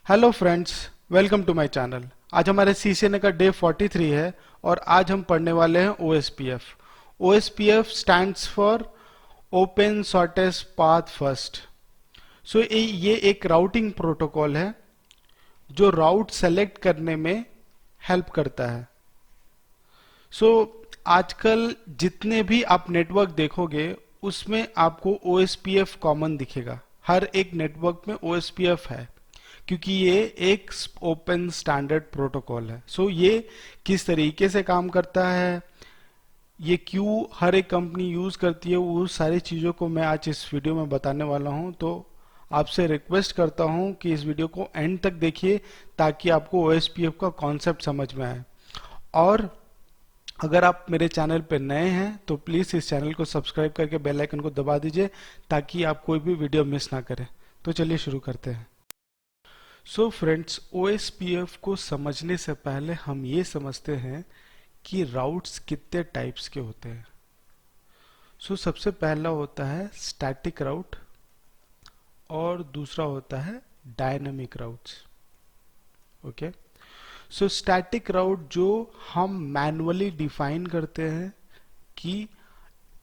Hello friends, welcome to my channel. आज हमारे CCNA का डे 43 है और आज हम पढ़ने वाले हैं OSPF। OSPF stands for open shortest path first. So ये एक राउटिंग प्रोटोकॉल है जो राउट सेलेक्ट करने में हेल्प करता है। सो आजकल जितने भी आप नेटवर्क देखोगे उसमें आपको OSPF कॉमन दिखेगा। हर एक नेटवर्क में OSPF है क्योंकि ये एक ओपन स्टैंडर्ड प्रोटोकॉल है। सो ये किस तरीके से काम करता है, ये क्यों हर एक कंपनी यूज करती है, वो सारी चीजों को मैं आज इस वीडियो में बताने वाला हूं। तो आपसे रिक्वेस्ट करता हूं कि इस वीडियो को एंड तक देखिए ताकि आपको OSPF का कॉन्सेप्ट समझ में आए। और अगर आप मेरे चैनल पर नए हैं तो प्लीज इस चैनल को सब्सक्राइब करके बेल आइकन को दबा दीजिए ताकि आप कोई भी वीडियो मिस ना करें। तो चलिए शुरू करते हैं। सो फ्रेंड्स, OSPF को समझने से पहले हम ये समझते हैं कि राउट्स कितने टाइप्स के होते हैं। सो सबसे पहला होता है स्टैटिक राउट और दूसरा होता है dynamic routes. Okay, so static route जो हम मैनुअली डिफाइन करते हैं कि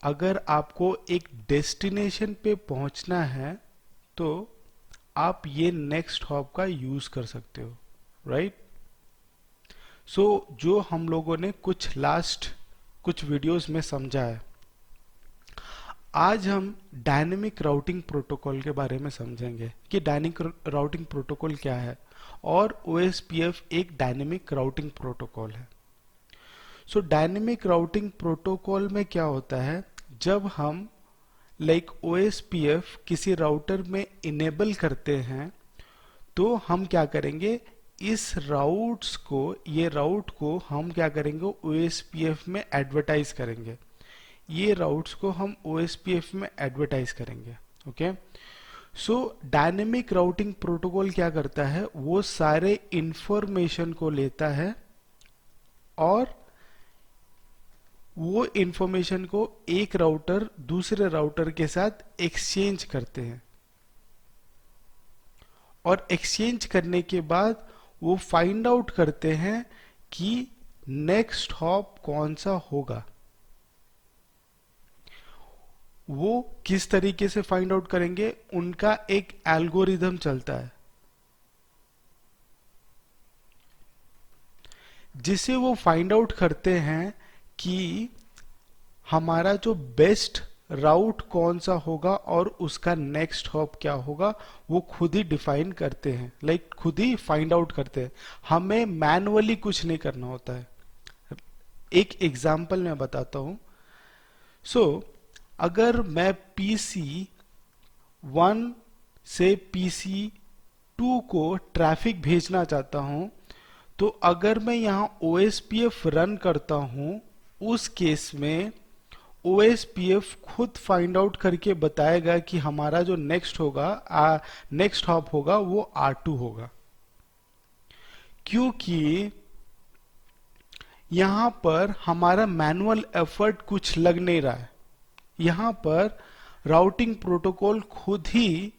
अगर आपको एक डेस्टिनेशन पे पहुंचना है तो आप ये नेक्स्ट हॉप का यूज कर सकते हो, राइट। सो जो हम लोगों ने कुछ वीडियोस में समझा है, आज हम डायनेमिक राउटिंग प्रोटोकॉल के बारे में समझेंगे कि डायनेमिक राउटिंग प्रोटोकॉल क्या है और OSPF एक डायनेमिक राउटिंग प्रोटोकॉल है। सो डायनेमिक राउटिंग प्रोटोकॉल में क्या होता है, जब हम OSPF किसी राउटर में इनेबल करते हैं तो हम क्या करेंगे, इस ये राउट को हम क्या करेंगे, OSPF में एडवर्टाइज करेंगे। ये राउट्स को हम OSPF में एडवर्टाइज करेंगे। ओके, सो डायनेमिक राउटिंग प्रोटोकॉल क्या करता है, वो सारे इंफॉर्मेशन को लेता है और वो इंफॉर्मेशन को एक राउटर दूसरे राउटर के साथ एक्सचेंज करते हैं और एक्सचेंज करने के बाद वो फाइंड आउट करते हैं कि नेक्स्ट हॉप कौन सा होगा। वो किस तरीके से फाइंड आउट करेंगे, उनका एक एल्गोरिदम चलता है जिसे वो फाइंड आउट करते हैं कि हमारा जो बेस्ट राउट कौन सा होगा और उसका नेक्स्ट हॉप क्या होगा, वो खुद ही डिफाइन करते हैं, खुद ही फाइंड आउट करते हैं। हमें मैनुअली कुछ नहीं करना होता है। एक एग्जांपल मैं बताता हूं। सो अगर मैं PC1 से PC2 को ट्रैफिक भेजना चाहता हूं तो अगर मैं यहां OSPF रन करता हूं, उस केस में OSPF खुद फाइंड आउट करके बताएगा कि हमारा जो नेक्स्ट हॉप होगा वो R2 होगा, क्योंकि यहां पर हमारा मैनुअल एफर्ट कुछ लग नहीं रहा है। यहां पर राउटिंग प्रोटोकॉल खुद ही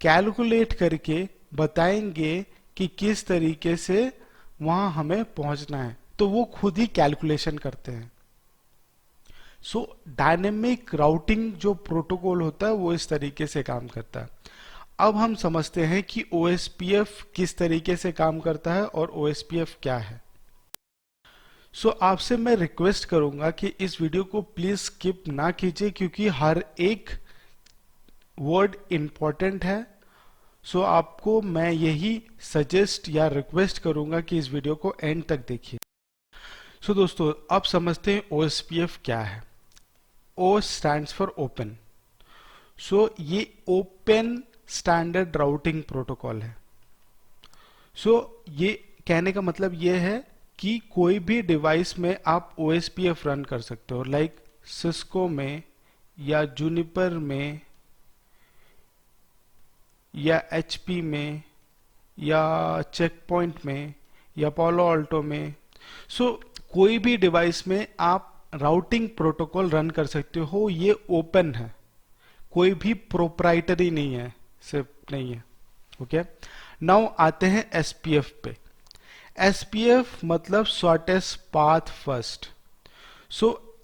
कैलकुलेट करके बताएंगे कि किस तरीके से वहां हमें पहुंचना है, तो वो खुद ही कैलकुलेशन करते हैं। सो डायनेमिक राउटिंग जो प्रोटोकॉल होता है वो इस तरीके से काम करता है। अब हम समझते हैं कि OSPF किस तरीके से काम करता है और OSPF क्या है। सो आपसे मैं रिक्वेस्ट करूंगा कि इस वीडियो को प्लीज स्किप ना कीजिए क्योंकि हर एक वर्ड इंपॉर्टेंट है। सो आपको मैं यही सजेस्ट या रिक्वेस्ट करूंगा कि इस वीडियो को एंड तक देखिए। सो दोस्तों, अब समझते हैं OSPF क्या है। O stands for open. सो ये ओपन स्टैंडर्ड राउटिंग प्रोटोकॉल है। सो ये कहने का मतलब ये है कि कोई भी डिवाइस में आप OSPF रन कर सकते हो, सिस्को में या जूनिपर में या HP में या चेकपॉइंट में या पोलो अल्टो में। सो कोई भी डिवाइस में आप राउटिंग प्रोटोकॉल रन कर सकते हो। ये ओपन है, कोई भी प्रोप्राइटरी नहीं है, सिर्फ नहीं है। ओके, नाउ आते हैं SPF पे। SPF मतलब shortest path first. So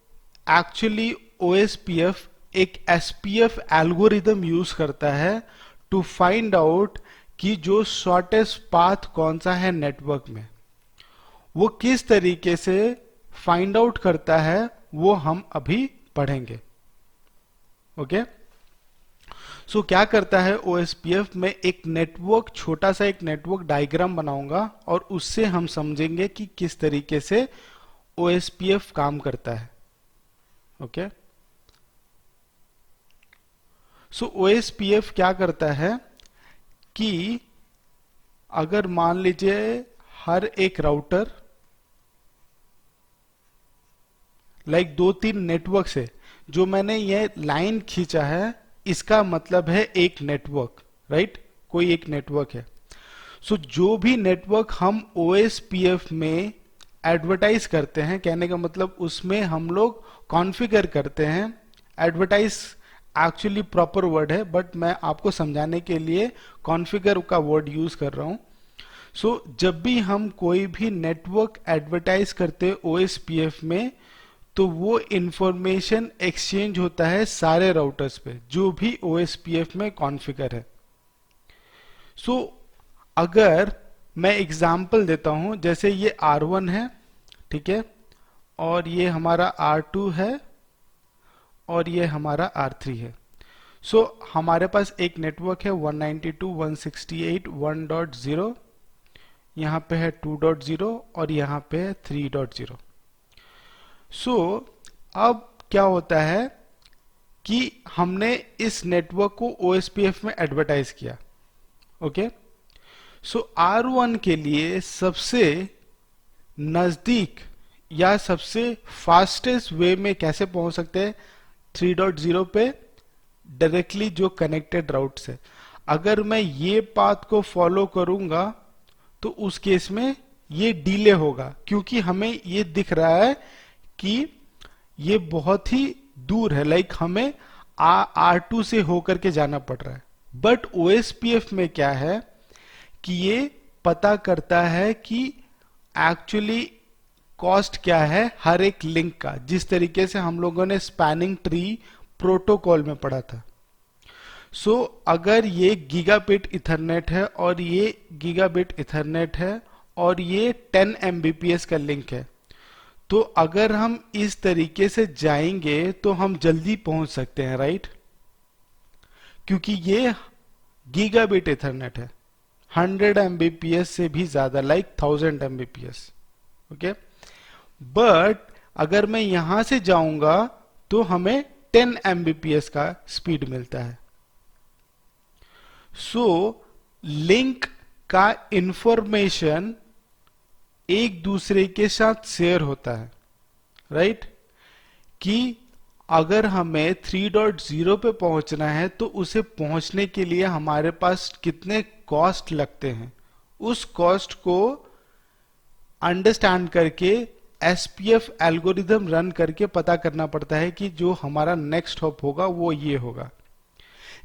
actually OSPF एक SPF एल्गोरिदम यूज करता है टू फाइंड आउट कि जो शॉर्टेस्ट पाथ कौन सा है नेटवर्क में, वो किस तरीके से फाइंड आउट करता है वो हम अभी पढ़ेंगे। ओके, सो क्या करता है OSPF में एक नेटवर्क, छोटा सा एक नेटवर्क डायग्राम बनाऊंगा और उससे हम समझेंगे कि किस तरीके से OSPF काम करता है। ओके, सो OSPF क्या करता है कि अगर मान लीजिए हर एक राउटर लाइक 2-3 नेटवर्क से, जो मैंने ये लाइन खींचा है इसका मतलब है एक नेटवर्क, राइट, कोई एक नेटवर्क है। सो जो भी नेटवर्क हम OSPF में एडवर्टाइज करते हैं, कहने का मतलब उसमें हम लोग कॉन्फ़िगर करते हैं, एडवर्टाइज एक्चुअली प्रॉपर वर्ड है बट मैं आपको समझाने के लिए कॉन्फ़िगर का वर्ड यूज कर रहा हूं। सो जब भी हम कोई भी नेटवर्क एडवर्टाइज करते OSPF में, तो वो इंफॉर्मेशन एक्सचेंज होता है सारे राउटर्स पे जो भी OSPF में कॉन्फ़िगर है। सो अगर मैं एग्जांपल देता हूं, जैसे ये R1 है, ठीक है, और ये हमारा R2 है और ये हमारा R3 है। सो हमारे पास एक नेटवर्क है 192.168.1.0, यहां पे है 2.0 और यहां पे है 3.0। सो अब क्या होता है कि हमने इस नेटवर्क को OSPF में एडवर्टाइज किया। ओके, सो R1 के लिए सबसे नजदीक या सबसे फास्टेस्ट वे में कैसे पहुंच सकते हैं, 3.0 पे डायरेक्टली जो कनेक्टेड राउट्स है। अगर मैं ये पाथ को फॉलो करूंगा तो उस केस में ये डिले होगा, क्योंकि हमें ये दिख रहा है कि ये बहुत ही दूर है, लाइक हमें R2 से होकर के जाना पड़ रहा है। बट OSPF में क्या है कि ये पता करता है कि एक्चुअली कॉस्ट क्या है हर एक लिंक का, जिस तरीके से हम लोगों ने स्पैनिंग ट्री प्रोटोकॉल में पढ़ा था। सो अगर ये गीगाबिट इथरनेट है और ये गीगाबिट इथरनेट है और ये 10 Mbps का लिंक है, तो अगर हम इस तरीके से जाएंगे तो हम जल्दी पहुंच सकते हैं, राइट, क्योंकि ये गीगाबिट इथरनेट है, 100 Mbps से भी ज्यादा, लाइक 1000 Mbps। ओके, बट अगर मैं यहां से जाऊंगा तो हमें 10 Mbps का स्पीड मिलता है। सो लिंक का इंफॉर्मेशन एक दूसरे के साथ शेयर होता है, राइट, कि अगर हमें 3.0 पे पहुंचना है तो उसे पहुंचने के लिए हमारे पास कितने कॉस्ट लगते हैं, उस कॉस्ट को अंडरस्टैंड करके SPF एल्गोरिदम रन करके पता करना पड़ता है कि जो हमारा नेक्स्ट हॉप होगा वो ये होगा।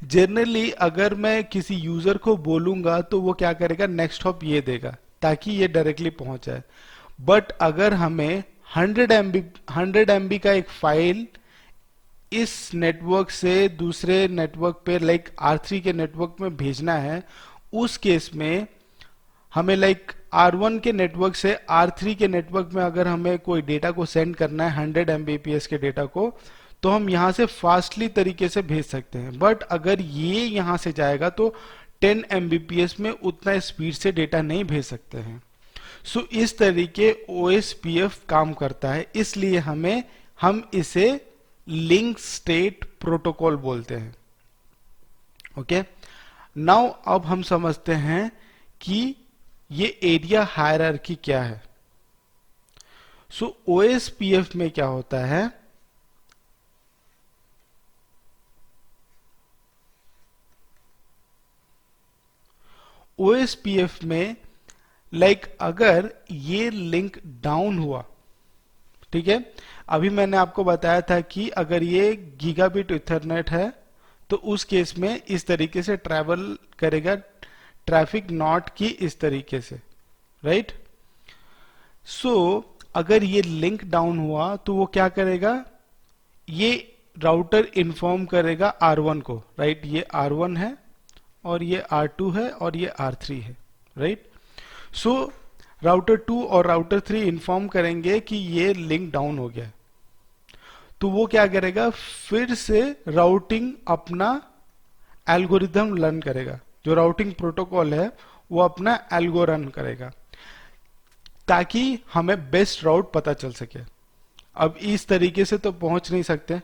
जनरली अगर मैं किसी यूजर को बोलूंगा तो वो क्या करेगा, नेक्स्ट हॉप ये देगा ताकि ये डायरेक्टली पहुंच जाए। बट अगर हमें 100 MB का एक फाइल इस नेटवर्क से दूसरे नेटवर्क पे लाइक R3 के नेटवर्क में भेजना है, उस केस में हमें लाइक R1 के नेटवर्क से R3 के नेटवर्क में अगर हमें कोई डेटा को सेंड करना है 100 Mbps के डेटा को, तो हम यहां से फास्टली तरीके से भेज सकते हैं। बट अगर ये यहां से जाएगा तो 10 Mbps में उतना स्पीड से डेटा नहीं भेज सकते हैं। सो इस तरीके OSPF काम करता है, इसलिए हम इसे लिंक स्टेट प्रोटोकॉल बोलते हैं। ओके, नाउ अब हम समझते हैं कि ये एरिया हायरार्की क्या है। सो OSPF में क्या होता है, OSPF में लाइक अगर ये लिंक डाउन हुआ, ठीक है, अभी मैंने आपको बताया था कि अगर ये गीगाबिट इथरनेट है तो उस केस में इस तरीके से ट्रैवल करेगा ट्रैफिक नॉट की इस तरीके से, राइट। सो अगर ये लिंक डाउन हुआ तो वो क्या करेगा, ये राउटर इन्फॉर्म करेगा R1 को, राइट। ये R1 है और ये R2 है और ये R3 है, राइट। सो राउटर 2 और राउटर 3 इन्फॉर्म करेंगे कि ये लिंक डाउन हो गया, तो वो क्या करेगा, फिर से राउटिंग अपना एल्गोरिदम रन करेगा, जो राउटिंग प्रोटोकॉल है वो अपना एल्गो रन करेगा ताकि हमें बेस्ट राउट पता चल सके। अब इस तरीके से तो पहुंच नहीं सकते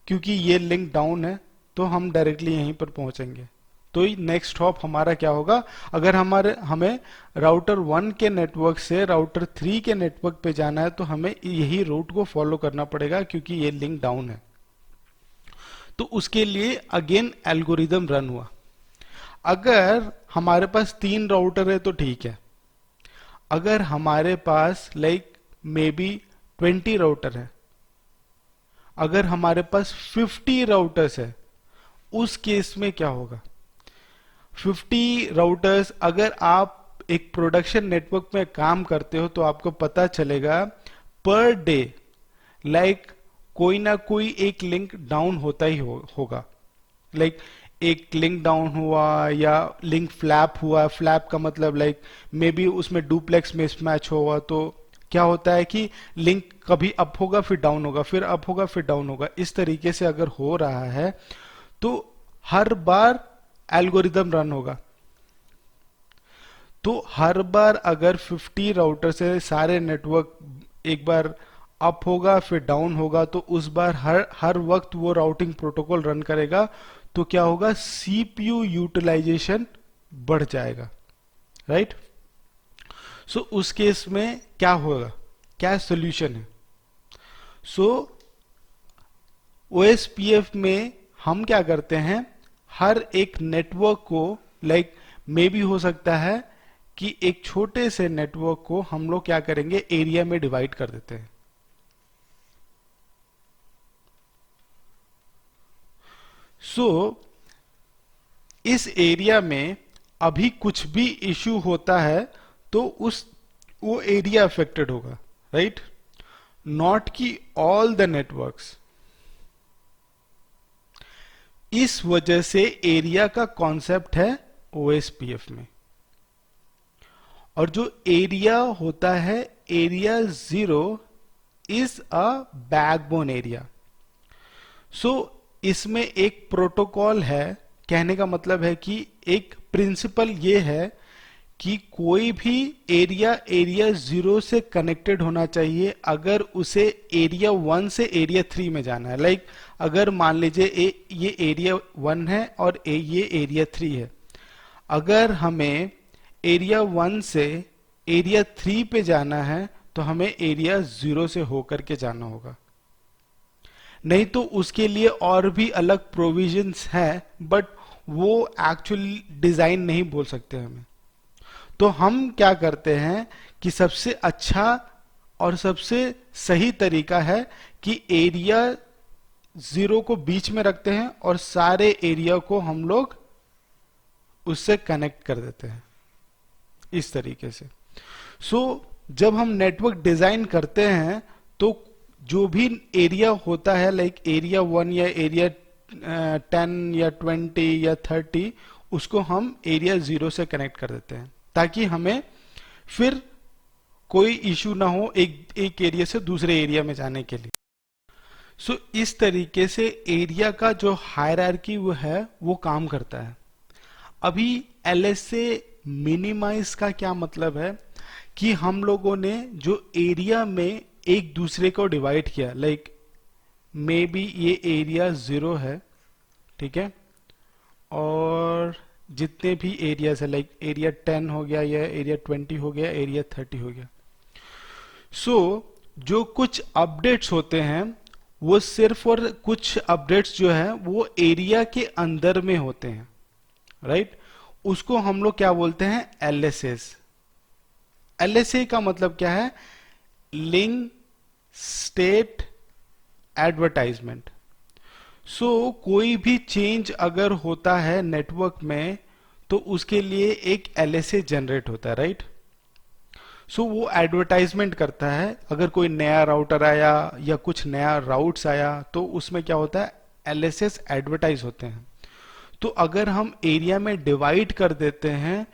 क्योंकि ये लिंक डाउन है, तो हम डायरेक्टली यहीं पर पहुंचेंगे। तो नेक्स्ट हॉप हमारा क्या होगा, अगर हमें राउटर 1 के नेटवर्क से राउटर 3 के नेटवर्क पे जाना है तो हमें यही रूट को फॉलो करना पड़ेगा क्योंकि ये लिंक डाउन है। तो उसके लिए अगेन एल्गोरिदम रन हुआ। अगर हमारे पास 3 राउटर है तो ठीक है, अगर हमारे पास मे बी 20 राउटर है, अगर हमारे पास 50 राउटर्स है, उस केस में क्या होगा, 50 राउटर्स, अगर आप एक प्रोडक्शन नेटवर्क में काम करते हो तो आपको पता चलेगा पर डे कोई ना कोई एक लिंक डाउन होता ही होगा। एक लिंक डाउन हुआ या लिंक फ्लैप हुआ, फ्लैप का मतलब मे बी उसमें डुप्लेक्स मिसमैच हुआ, तो क्या होता है कि लिंक कभी अप होगा फिर डाउन होगा, फिर अप होगा फिर डाउन होगा। इस तरीके से अगर हो रहा है तो हर बार एल्गोरिदम रन होगा। तो हर बार अगर 50 राउटर से सारे नेटवर्क एक बार अप होगा फिर डाउन होगा, तो उस बार हर वक्त वो राउटिंग प्रोटोकॉल रन करेगा, तो क्या होगा, सीपीयू यूटिलाइजेशन बढ़ जाएगा, राइट। सो उस केस में क्या होगा, क्या सोल्यूशन है। सो ओएसपीएफ में हम क्या करते हैं, हर एक नेटवर्क को मे भी हो सकता है कि एक छोटे से नेटवर्क को हम लोग क्या करेंगे, एरिया में डिवाइड कर देते हैं। सो इस एरिया में अभी कुछ भी इश्यू होता है तो वो एरिया अफेक्टेड होगा, राइट। नॉट कि ऑल द नेटवर्क्स। इस वजह से एरिया का कॉन्सेप्ट है ओएसपीएफ में। और जो एरिया होता है, area 0 is a backbone area. So इसमें एक प्रोटोकॉल है, कहने का मतलब है कि एक प्रिंसिपल ये है कि कोई भी एरिया 0 से कनेक्टेड होना चाहिए अगर उसे एरिया 1 से एरिया 3 में जाना है। अगर मान लीजिए ये एरिया 1 है और ये एरिया 3 है, अगर हमें एरिया 1 से एरिया 3 पे जाना है तो हमें एरिया 0 से होकर के जाना होगा। नहीं तो उसके लिए और भी अलग प्रोविजंस हैं, बट वो एक्चुअली डिजाइन नहीं बोल सकते हमें। तो हम क्या करते हैं कि सबसे अच्छा और सबसे सही तरीका है कि एरिया 0 को बीच में रखते हैं और सारे एरिया को हम लोग उससे कनेक्ट कर देते हैं इस तरीके से। सो जब हम नेटवर्क डिजाइन करते हैं तो जो भी एरिया होता है, एरिया 1 या एरिया 10 या 20 या 30, उसको हम एरिया 0 से कनेक्ट कर देते हैं ताकि हमें फिर कोई इश्यू ना हो एक एरिया से दूसरे एरिया में जाने के लिए। सो इस तरीके से एरिया का जो हायरार्की वो है वो काम करता है। अभी एलएसए मिनिमाइज का क्या मतलब है कि हम लोगों ने जो एरिया में एक दूसरे को डिवाइड किया, मे बी ये एरिया 0 है, ठीक है, और जितने भी एरियाज है एरिया 10 हो गया या एरिया 20 हो गया, एरिया 30 हो गया। सो जो कुछ अपडेट्स होते हैं वो सिर्फ और कुछ अपडेट्स जो है वो एरिया के अंदर में होते हैं, राइट। उसको हम लोग क्या बोलते हैं, एलएसएस। एलएसए का मतलब क्या है, लिंक स्टेट एडवर्टाइजमेंट। सो कोई भी चेंज अगर होता है नेटवर्क में तो उसके लिए एक LSA जनरेट होता है, राइट। सो वो एडवर्टाइजमेंट करता है, अगर कोई नया राउटर आया या कुछ नया राउट्स आया तो उसमें क्या होता है, LSS एडवर्टाइज होते हैं। तो अगर हम एरिया में डिवाइड कर देते हैं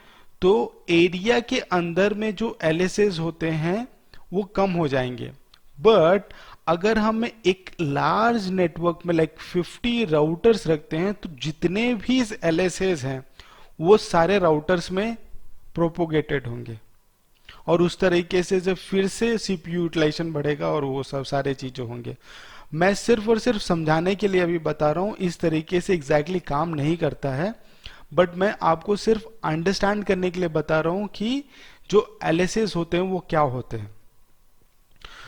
तो एरिया के अंदर में जो LSS होते हैं वो कम हो जाएंगे। बट अगर हम एक लार्ज नेटवर्क में लाइक 50 राउटर्स रखते हैं तो जितने भी LSS हैं वो सारे राउटर्स में प्रोपोगेटेड होंगे, और उस तरीके से फिर से CPU यूटिलाइजेशन बढ़ेगा और वो सब सारे चीजें होंगे। मैं सिर्फ और सिर्फ समझाने के लिए अभी बता रहा हूं, इस तरीके से एग्जैक्टली काम नहीं करता है, बट मैं आपको सिर्फ अंडरस्टैंड करने के लिए बता रहा हूं कि जो LSS होते हैं वो क्या होते हैं।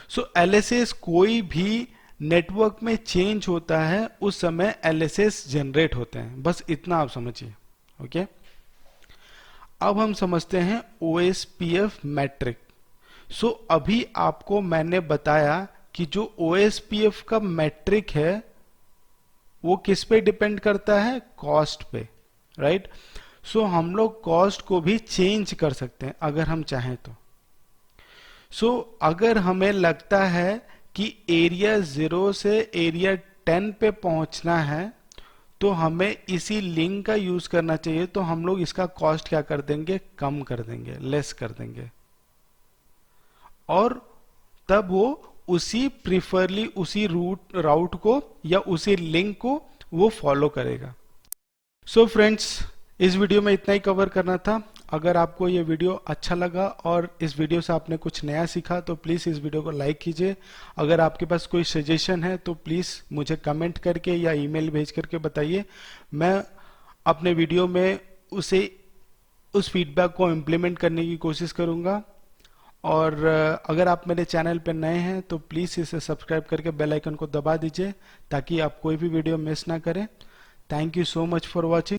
सो LSS कोई भी नेटवर्क में चेंज होता है उस समय LSS जनरेट होते हैं, बस इतना आप समझिए। ओके, अब हम समझते हैं OSPF मैट्रिक। सो अभी आपको मैंने बताया कि जो OSPF का मैट्रिक है वो किस पे डिपेंड करता है, कॉस्ट पे, राइट। सो हम लोग कॉस्ट को भी चेंज कर सकते हैं अगर हम चाहें तो। सो अगर हमें लगता है कि एरिया 0 से एरिया 10 पे पहुंचना है तो हमें इसी लिंक का यूज करना चाहिए, तो हम लोग इसका कॉस्ट क्या कर देंगे, कम कर देंगे, लेस कर देंगे, और तब वो उसी प्रिफरली उसी राउट को या उसी लिंक को वो फॉलो करेगा। सो फ्रेंड्स, इस वीडियो में इतना ही कवर करना था। अगर आपको ये वीडियो अच्छा लगा और इस वीडियो से आपने कुछ नया सीखा तो प्लीज़ इस वीडियो को लाइक कीजिए। अगर आपके पास कोई सजेशन है तो प्लीज़ मुझे कमेंट करके या ईमेल भेज करके बताइए। मैं अपने वीडियो में उस फीडबैक को इम्प्लीमेंट करने की कोशिश करूँगा। और अगर आप मेरे चैनल पर नए हैं तो प्लीज़ इसे सब्सक्राइब करके बेल आइकन को दबा दीजिए ताकि आप कोई भी वीडियो मिस ना करें। Thank you so much for watching.